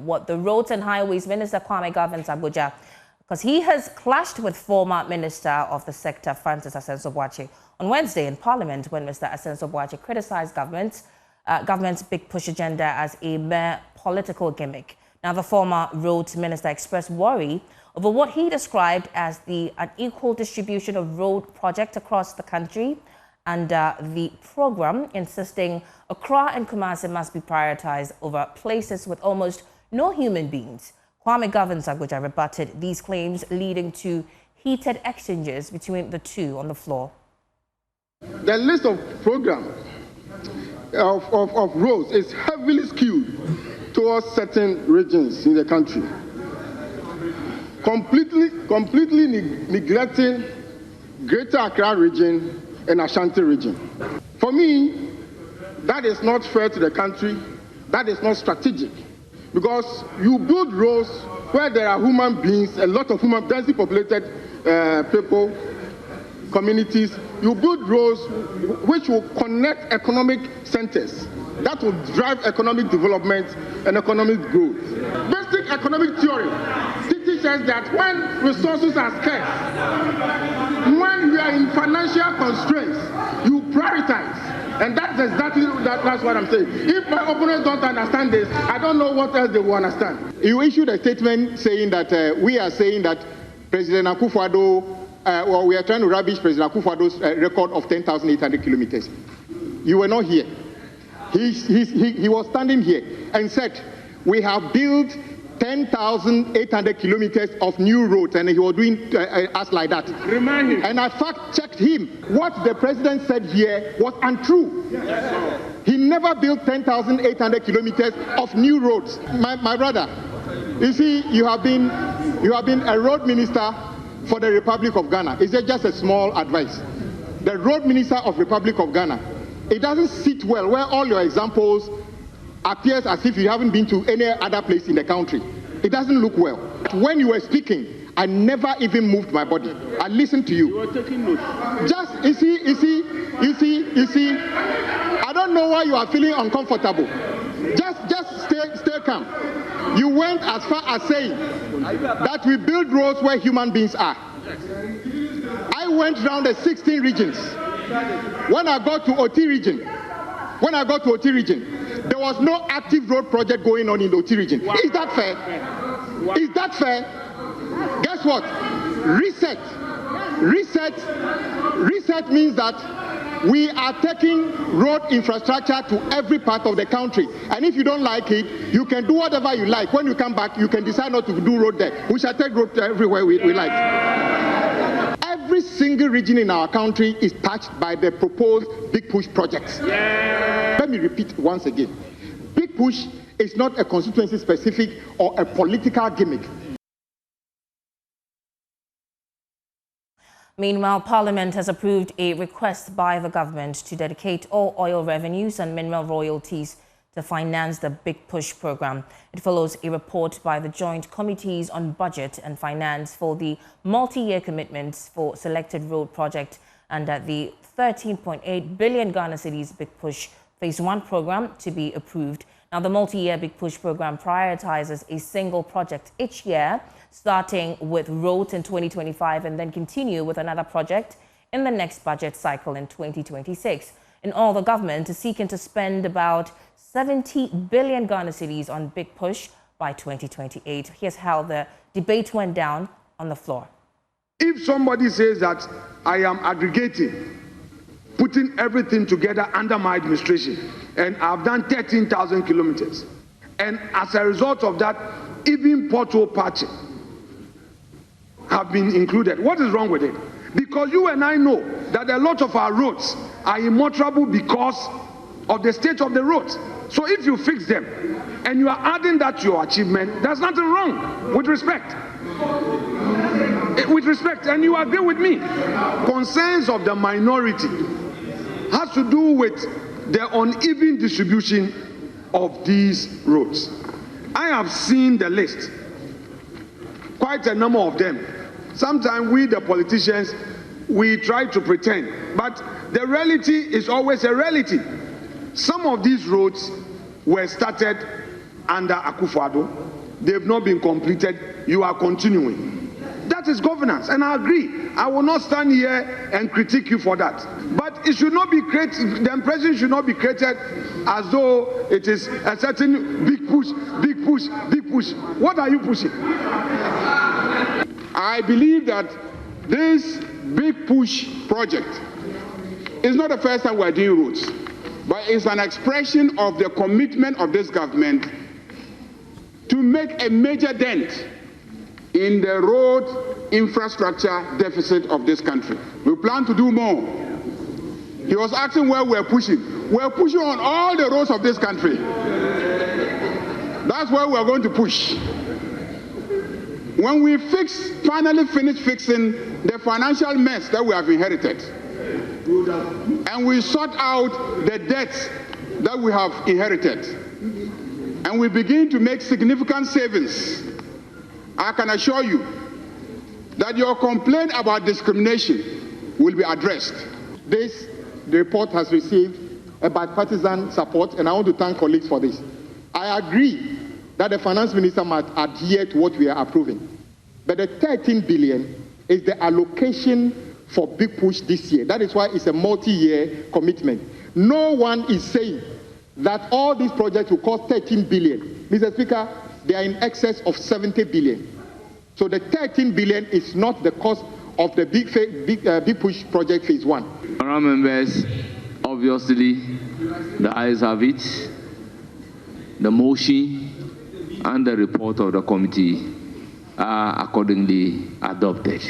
what the Roads and Highways Minister Kwame governs Abuja, because he has clashed with former Minister of the sector Francis Asenso-Boakye on Wednesday in Parliament when Mr. Asenso-Boakye criticized government's big push agenda as a mere political gimmick. Now, the former roads minister expressed worry over what he described as the unequal distribution of road projects across the country and the program, insisting Accra and Kumasi must be prioritized over places with almost no human beings. Kwame governs Abuja rebutted these claims, leading to heated exchanges between the two on the floor. The list of programs of roads is heavily skewed towards certain regions in the country, completely neglecting Greater Accra region and Ashanti region. For me, that is not fair to the country. That is not strategic, because you build roads where there are human beings, a lot of densely populated people, communities. You build roads which will connect economic centers. That will drive economic development and economic growth. Basic economic theory teaches us that when resources are scarce, when you are in financial constraints, you prioritize. And that's exactly that's what I'm saying. If my opponents don't understand this, I don't know what else they will understand. You issued a statement saying that we are saying that President Akufo-Addo, well, we are trying to rubbish President Akufo-Addo's record of 10,800 kilometers. You were not here. He was standing here and said, we have built 10,800 kilometers of new roads, and he was doing us like that. Remind him. And I fact-checked him. What the president said here was untrue. Yes. He never built 10,800 kilometers of new roads. My brother, you see, you have been a road minister for the Republic of Ghana. Is it just a small advice? The road minister of Republic of Ghana, it doesn't sit well where all your examples appears as if you haven't been to any other place in the country. It doesn't look well. When you were speaking, I never even moved my body. I listened to you. You were taking notes. Just, you see, I don't know why you are feeling uncomfortable. Just stay calm. You went as far as saying that we build roads where human beings are. I went around the 16 regions. When I got to OT region, there was no active road project going on in the OT region. Is that fair? Is that fair? Guess what? Reset means that we are taking road infrastructure to every part of the country. And if you don't like it, you can do whatever you like. When you come back, you can decide not to do road there. We shall take road everywhere we like. Every single region in our country is touched by the proposed Big Push projects. Yeah. Let me repeat once again. Big Push is not a constituency specific or a political gimmick. Meanwhile, Parliament has approved a request by the government to dedicate all oil revenues and mineral royalties to finance the Big Push program. It follows a report by the Joint Committees on Budget and Finance for the multi-year commitments for selected road project under the 13.8 billion Ghana cedis Big Push Phase 1 program to be approved. Now, the multi-year Big Push program prioritizes a single project each year, starting with roads in 2025 and then continue with another project in the next budget cycle in 2026. In all, the government is seeking to spend about 70 billion Ghana cedis on Big Push by 2028. Here's how the debate went down on the floor. If somebody says that I am aggregating, putting everything together under my administration, and I've done 13,000 kilometers, and as a result of that, even pothole patching have been included, what is wrong with it? Because you and I know that a lot of our roads are immotorable because of the state of the roads. So if you fix them and you are adding that to your achievement, there's nothing wrong, with respect. With respect, and you agree with me. Concerns of the minority has to do with the uneven distribution of these roads. I have seen the list, quite a number of them. Sometimes we, the politicians, we try to pretend, but the reality is always a reality. Some of these roads were started under Akufo-Addo. They've not been completed. You are continuing. That is governance, and I agree. I will not stand here and critique you for that. But it should not be created, the impression should not be created as though it is a certain big push, big push, big push. What are you pushing? I believe that this big push project is not the first time we're doing roads, but it's an expression of the commitment of this government to make a major dent in the road infrastructure deficit of this country. We plan to do more. He was asking where we're pushing. We're pushing on all the roads of this country. That's where we're going to push. When we finally finish fixing the financial mess that we have inherited, and we sort out the debts that we have inherited, and we begin to make significant savings, I can assure you that your complaint about discrimination will be addressed. The report has received a bipartisan support, and I want to thank colleagues for this. I agree that the finance minister must adhere to what we are approving. But the 13 billion is the allocation for big push this year. That is why it's a multi-year commitment. No one is saying that all these projects will cost 13 billion. Mr. Speaker, they are in excess of 70 billion. So the 13 billion is not the cost of the big push project phase 1. Honourable members, obviously the ayes have it. The motion and the report of the committee are accordingly adopted.